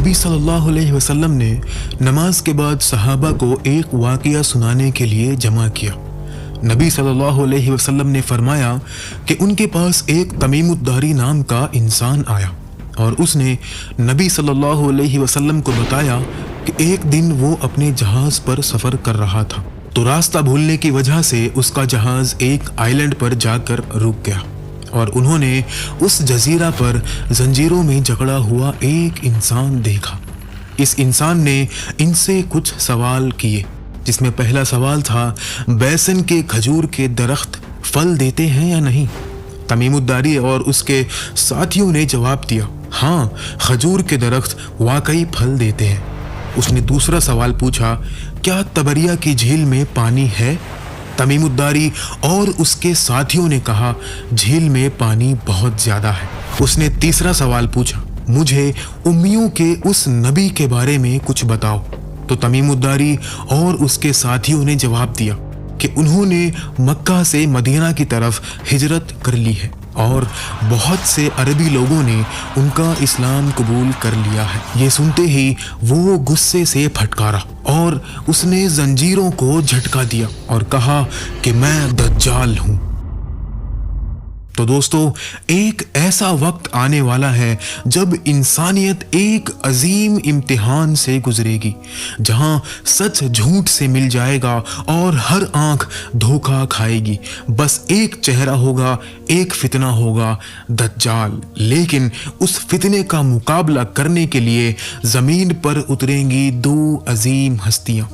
नबी सल्लल्लाहु अलैहि वसल्लम ने नमाज के बाद सहाबा को एक वाक़या सुनाने के लिए जमा किया। नबी सल्लल्लाहु अलैहि वसल्लम ने फरमाया कि उनके पास एक तमीमुद्दारी नाम का इंसान आया और उसने नबी सल्लल्लाहु अलैहि वसल्लम को बताया कि एक दिन वो अपने जहाज़ पर सफ़र कर रहा था तो रास्ता भूलने की वजह से उसका जहाज़ एक आइलैंड पर जाकर रुक गया और उन्होंने उस जजीरा पर जंजीरों में जकड़ा हुआ एक इंसान देखा। इस इंसान ने इनसे कुछ सवाल किए, जिसमें पहला सवाल था, बैसन के खजूर के दरख्त फल देते हैं या नहीं? तमीमुद्दारी और उसके साथियों ने जवाब दिया, हाँ, खजूर के दरख्त वाकई फल देते हैं। उसने दूसरा सवाल पूछा, क्या तबरिया की झील में पानी है? तमीमुद्दारी और उसके साथियों ने कहा, झील में पानी बहुत ज़्यादा है। उसने तीसरा सवाल पूछा, मुझे उम्मियों के उस नबी के बारे में कुछ बताओ। तो तमीमुद्दारी और उसके साथियों ने जवाब दिया कि उन्होंने मक्का से मदीना की तरफ हिजरत कर ली है और बहुत से अरबी लोगों ने उनका इस्लाम कबूल कर लिया है। ये सुनते ही वो गुस्से से फटकारा और उसने जंजीरों को झटका दिया और कहा कि मैं दज्जाल हूँ। तो दोस्तों, एक ऐसा वक्त आने वाला है जब इंसानियत एक अजीम इम्तिहान से गुजरेगी, जहां सच झूठ से मिल जाएगा और हर आंख धोखा खाएगी। बस एक चेहरा होगा, एक फितना होगा, दज्जाल। लेकिन उस फितने का मुकाबला करने के लिए जमीन पर उतरेंगी दो अजीम हस्तियां,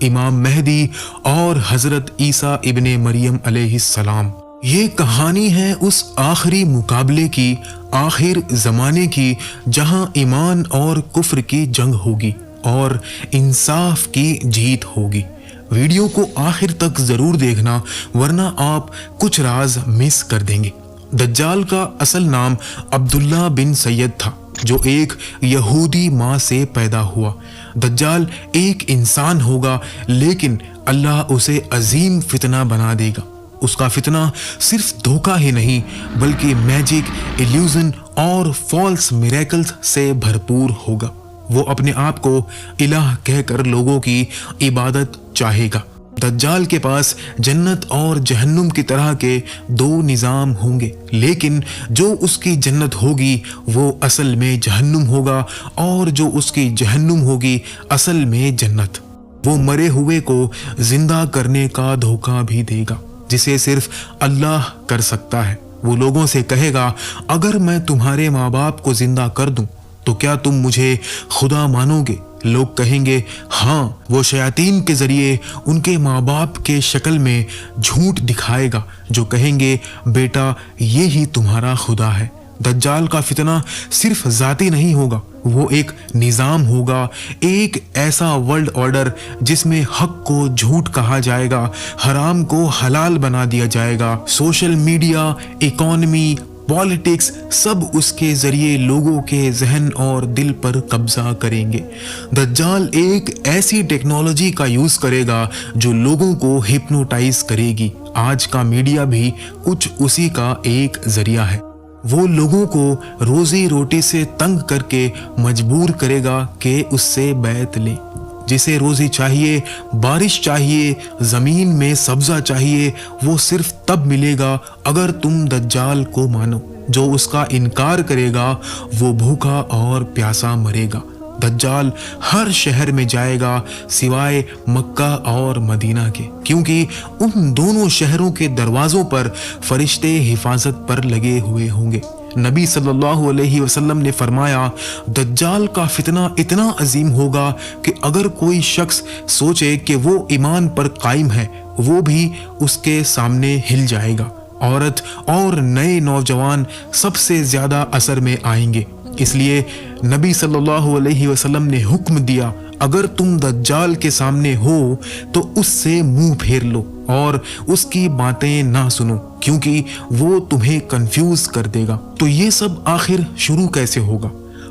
इमाम मेहदी और हजरत ईसा इब्ने मरियम अलैहिस्सलाम। ये कहानी है उस आखिरी मुकाबले की, आखिर ज़माने की, जहां ईमान और कुफ्र की जंग होगी और इंसाफ की जीत होगी। वीडियो को आखिर तक ज़रूर देखना, वरना आप कुछ राज मिस कर देंगे। दज्जाल का असल नाम अब्दुल्ला बिन सैयद था, जो एक यहूदी माँ से पैदा हुआ। दज्जाल एक इंसान होगा, लेकिन अल्लाह उसे अजीम फितना बना देगा। उसका फितना सिर्फ धोखा ही नहीं, बल्कि मैजिक, इल्यूजन और फॉल्स मिरेकल्स से भरपूर होगा। वो अपने आप को इलाह कहकर लोगों की इबादत चाहेगा। दज्जाल के पास जन्नत और जहन्नुम की तरह के दो निज़ाम होंगे, लेकिन जो उसकी जन्नत होगी वो असल में जहन्नुम होगा और जो उसकी जहन्नुम होगी असल में जन्नत। वो मरे हुए को जिंदा करने का धोखा भी देगा, जिसे सिर्फ अल्लाह कर सकता है। वो लोगों से कहेगा, अगर मैं तुम्हारे माँ बाप को जिंदा कर दूं तो क्या तुम मुझे खुदा मानोगे? लोग कहेंगे हाँ। वो शयातीन के जरिए उनके माँ बाप के शक्ल में झूठ दिखाएगा, जो कहेंगे बेटा ये ही तुम्हारा खुदा है। दज्जाल का फितना सिर्फ जाती नहीं होगा, वो एक निज़ाम होगा, एक ऐसा वर्ल्ड ऑर्डर जिसमें हक को झूठ कहा जाएगा, हराम को हलाल बना दिया जाएगा। सोशल मीडिया, इकोनॉमी, पॉलिटिक्स सब उसके जरिए लोगों के जहन और दिल पर कब्जा करेंगे। दज्जाल एक ऐसी टेक्नोलॉजी का यूज़ करेगा जो लोगों को हिप्नोटाइज करेगी। आज का मीडिया भी कुछ उसी का एक जरिया है। वो लोगों को रोजी रोटी से तंग करके मजबूर करेगा कि उससे बैत ले। जिसे रोजी चाहिए, बारिश चाहिए, ज़मीन में सब्ज़ा चाहिए, वो सिर्फ तब मिलेगा अगर तुम दज्जाल को मानो। जो उसका इनकार करेगा वो भूखा और प्यासा मरेगा। दज्जाल हर शहर में जाएगा सिवाय मक्का और मदीना के, क्योंकि उन दोनों शहरों के दरवाज़ों पर फरिश्ते हिफाजत पर लगे हुए होंगे। नबी सल्लल्लाहु अलैहि वसल्लम ने फरमाया, दज्जाल का फितना इतना अजीम होगा कि अगर कोई शख्स सोचे कि वो ईमान पर कायम है, वो भी उसके सामने हिल जाएगा। औरत और नए नौजवान सबसे ज़्यादा असर में आएंगे। इसलिए नबी सल्लल्लाहु अलैहि वसल्लम ने हुक्म दिया, अगर तुम दज्जाल के सामने हो तो उससे मुंह फेर लो और उसकी बातें ना सुनो, क्योंकि वो तुम्हें कंफ्यूज कर देगा। तो ये सब आखिर शुरू कैसे होगा?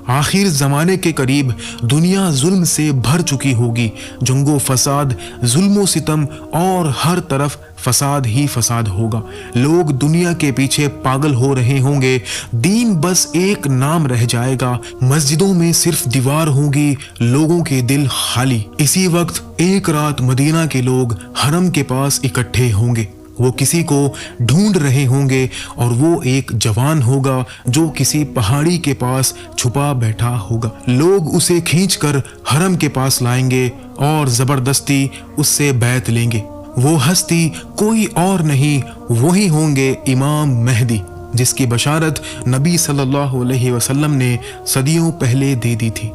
आखिर ज़माने के करीब दुनिया जुल्म से भर चुकी होगी। जंगो फसाद, जुल्मो सितम और हर तरफ फसाद ही फसाद होगा। लोग दुनिया के पीछे पागल हो रहे होंगे। दीन बस एक नाम रह जाएगा। मस्जिदों में सिर्फ दीवार होगी, लोगों के दिल खाली। इसी वक्त एक रात मदीना के लोग हरम के पास इकट्ठे होंगे। वो किसी को ढूंढ रहे होंगे और वो एक जवान होगा जो किसी पहाड़ी के पास छुपा बैठा होगा। लोग उसे खींचकर हरम के पास लाएंगे और जबरदस्ती उससे बैत लेंगे। वो हस्ती कोई और नहीं, वही होंगे इमाम मेहदी, जिसकी बशारत नबी सल्लल्लाहु अलैहि वसल्लम ने सदियों पहले दे दी थी।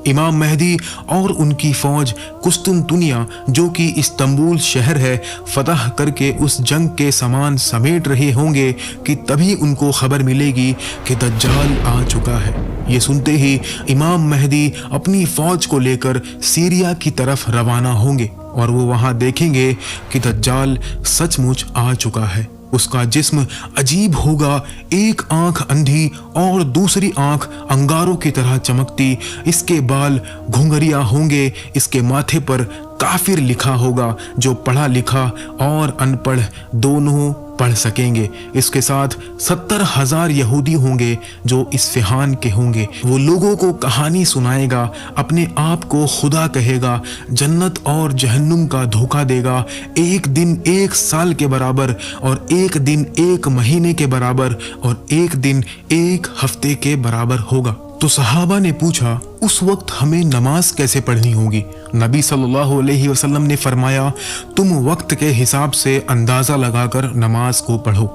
इमाम मेहदी और उनकी फौज कुस्तुनतुनिया, जो कि इस्तांबुल शहर है, फतह करके उस जंग के सामान समेट रहे होंगे कि तभी उनको खबर मिलेगी कि दज्जाल आ चुका है। ये सुनते ही इमाम मेहदी अपनी फौज को लेकर सीरिया की तरफ रवाना होंगे और वो वहां देखेंगे कि दज्जाल सचमुच आ चुका है। उसका जिस्म अजीब होगा, एक आंख अंधी और दूसरी आंख अंगारों की तरह चमकती। इसके बाल घुंघरिया होंगे। इसके माथे पर काफिर लिखा होगा, जो पढ़ा लिखा और अनपढ़ दोनों पढ़ सकेंगे। इसके साथ 70,000 यहूदी होंगे जो इस्फहान के होंगे। वो लोगों को कहानी सुनाएगा, अपने आप को खुदा कहेगा, जन्नत और जहन्नुम का धोखा देगा। एक दिन 1 साल के बराबर और एक दिन 1 महीने के बराबर और एक दिन 1 हफ्ते के बराबर होगा। तो सहाबा ने पूछा, उस वक्त हमें नमाज कैसे पढ़नी होगी? नबी सल्लल्लाहु अलैहि वसल्लम ने फरमाया, तुम वक्त के हिसाब से अंदाज़ा लगाकर नमाज को पढ़ो।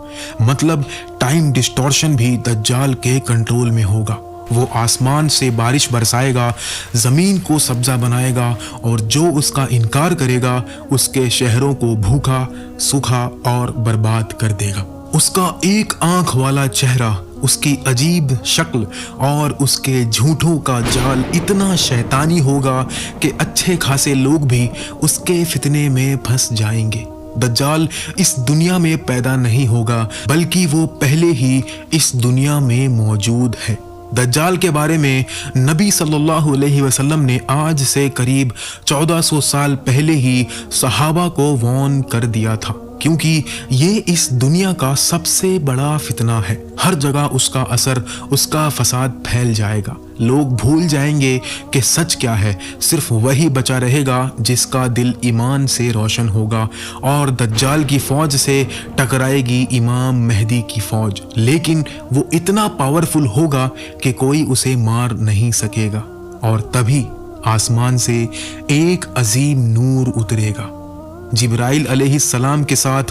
मतलब टाइम डिस्टॉर्शन भी दज्जाल के कंट्रोल में होगा। वो आसमान से बारिश बरसाएगा, ज़मीन को सब्जा बनाएगा और जो उसका इनकार करेगा उसके शहरों को भूखा, सूखा और बर्बाद कर देगा। उसका एक आंख वाला चेहरा, उसकी अजीब शक्ल और उसके झूठों का जाल इतना शैतानी होगा कि अच्छे खासे लोग भी उसके फितने में फंस जाएंगे। दज्जाल इस दुनिया में पैदा नहीं होगा, बल्कि वो पहले ही इस दुनिया में मौजूद है। दज्जाल के बारे में नबी सल्लल्लाहु अलैहि वसल्लम ने आज से करीब 1400 साल पहले ही सहाबा को वार्न कर दिया था, क्योंकि ये इस दुनिया का सबसे बड़ा फितना है। हर जगह उसका असर, उसका फसाद फैल जाएगा। लोग भूल जाएंगे कि सच क्या है। सिर्फ वही बचा रहेगा जिसका दिल ईमान से रोशन होगा और दज्जाल की फौज से टकराएगी इमाम मेहदी की फौज। लेकिन वो इतना पावरफुल होगा कि कोई उसे मार नहीं सकेगा। और तभी आसमान से एक अजीम नूर उतरेगा। जिब्राइल अलैहिस्सलाम के साथ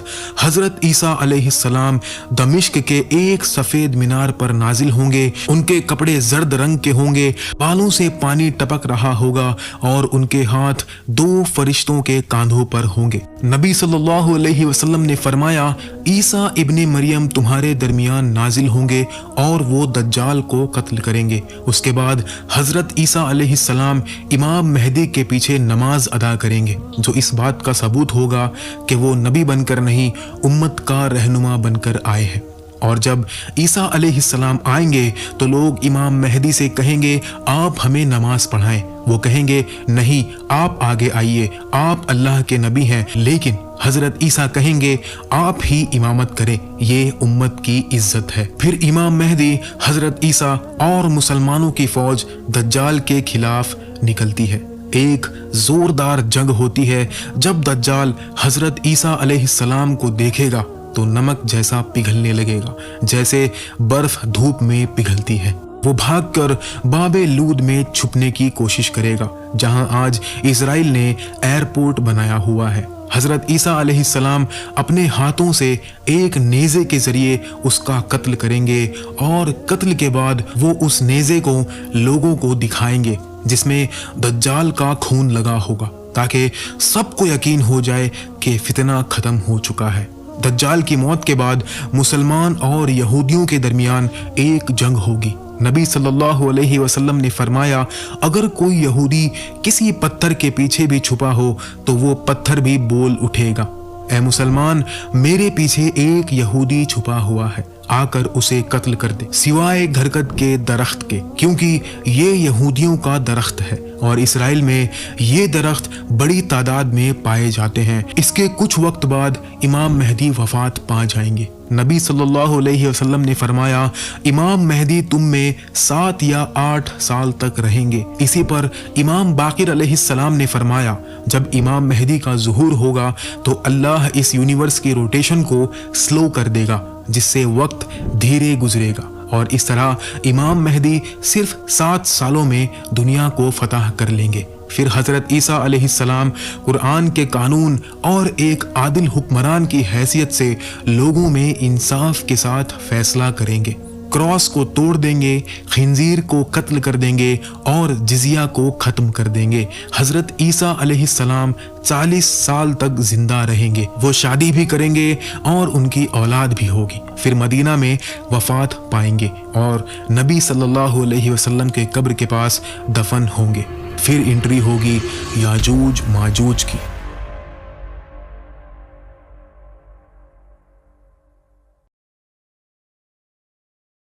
हजरत ईसा अलैहिस्सलाम दमिश्क के एक सफेद मीनार पर नाजिल होंगे। उनके कपड़े जर्द रंग के होंगे, बालों से पानी टपक रहा होगा और उनके हाथ 2 फरिश्तों के कांधों पर होंगे। नबी सल्लल्लाहु अलैहि वसल्लम ने फरमाया, ईसा इब्ने मरियम तुम्हारे दरमियान नाजिल होंगे और वो दज्जाल को कत्ल करेंगे। उसके बाद हजरत ईसा अलैहिस्सलाम इमाम मेहदी के पीछे नमाज अदा करेंगे, जो इस बात का सबूत होगा कि वो नबी बनकर नहीं, उम्मत का रहनुमा बनकर आए हैं। और जब ईसा अलैहिस्सलाम आएंगे तो लोग इमाम मेहदी से कहेंगे, आप हमें नमाज पढ़ाएं। वो कहेंगे, नहीं, आप आगे आइए, आप अल्लाह के नबी हैं। लेकिन हजरत ईसा कहेंगे, आप ही इमामत करें, ये उम्मत की इज्जत है। फिर इमाम मेहदी, हजरत ईसा और मुसलमानों की फौज दज्जाल के खिलाफ निकलती है। एक जोरदार जंग होती है। जब दज्जाल हजरत ईसा अलैहिस्सलाम को देखेगा तो नमक जैसा पिघलने लगेगा, जैसे बर्फ धूप में पिघलती है। वो भागकर बाबे लूद में छुपने की कोशिश करेगा, जहां आज इजराइल ने एयरपोर्ट बनाया हुआ है। हजरत ईसा अलैहिस्सलाम अपने हाथों से एक नेज़े के जरिए उसका कत्ल करेंगे और कत्ल के बाद वो उस नेज़े को लोगों को दिखाएंगे जिसमें दज्जाल का खून लगा होगा, ताकि सबको यकीन हो जाए कि फितना खत्म हो चुका है। दज्जाल की मौत के बाद मुसलमान और यहूदियों के दरमियान एक जंग होगी। नबी सल्लल्लाहु अलैहि वसल्लम ने फरमाया, अगर कोई यहूदी किसी पत्थर के पीछे भी छुपा हो तो वो पत्थर भी बोल उठेगा, ऐ मुसलमान, मेरे पीछे एक यहूदी छुपा हुआ है। आकर उसे कत्ल कर दे, सिवाय घरकत के दरख्त के, क्योंकि ये यहूदियों का दरख्त है और इसराइल में ये दरख्त बड़ी तादाद में पाए जाते हैं। इसके कुछ वक्त बाद इमाम मेहदी वफात पा जाएंगे। नबी सल्लल्लाहु अलैहि वसल्लम ने फरमाया, इमाम मेहदी तुम में 7 या 8 साल तक रहेंगे। इसी पर इमाम बाकिर अलैहिस्सलाम ने फरमाया, जब इमाम मेहदी का ज़ुहूर होगा तो अल्लाह इस यूनिवर्स के रोटेशन को स्लो कर देगा, जिससे वक्त धीरे गुजरेगा और इस तरह इमाम मेहदी सिर्फ 7 सालों में दुनिया को फतह कर लेंगे। फिर हज़रत ईसा अलैहिस्सलाम कुरान के कानून और एक आदिल हुक्मरान की हैसियत से लोगों में इंसाफ के साथ फैसला करेंगे, क्रॉस को तोड़ देंगे, खिंजीर को कत्ल कर देंगे और जिजिया को ख़त्म कर देंगे। हज़रत ईसा अलैहिस्सलाम 40 साल तक जिंदा रहेंगे, वो शादी भी करेंगे और उनकी औलाद भी होगी। फिर मदीना में वफात पाएंगे और नबी सल्लल्लाहु अलैहि वसल्लम के कब्र के पास दफन होंगे। फिर एंट्री होगी याजूज माजूज की।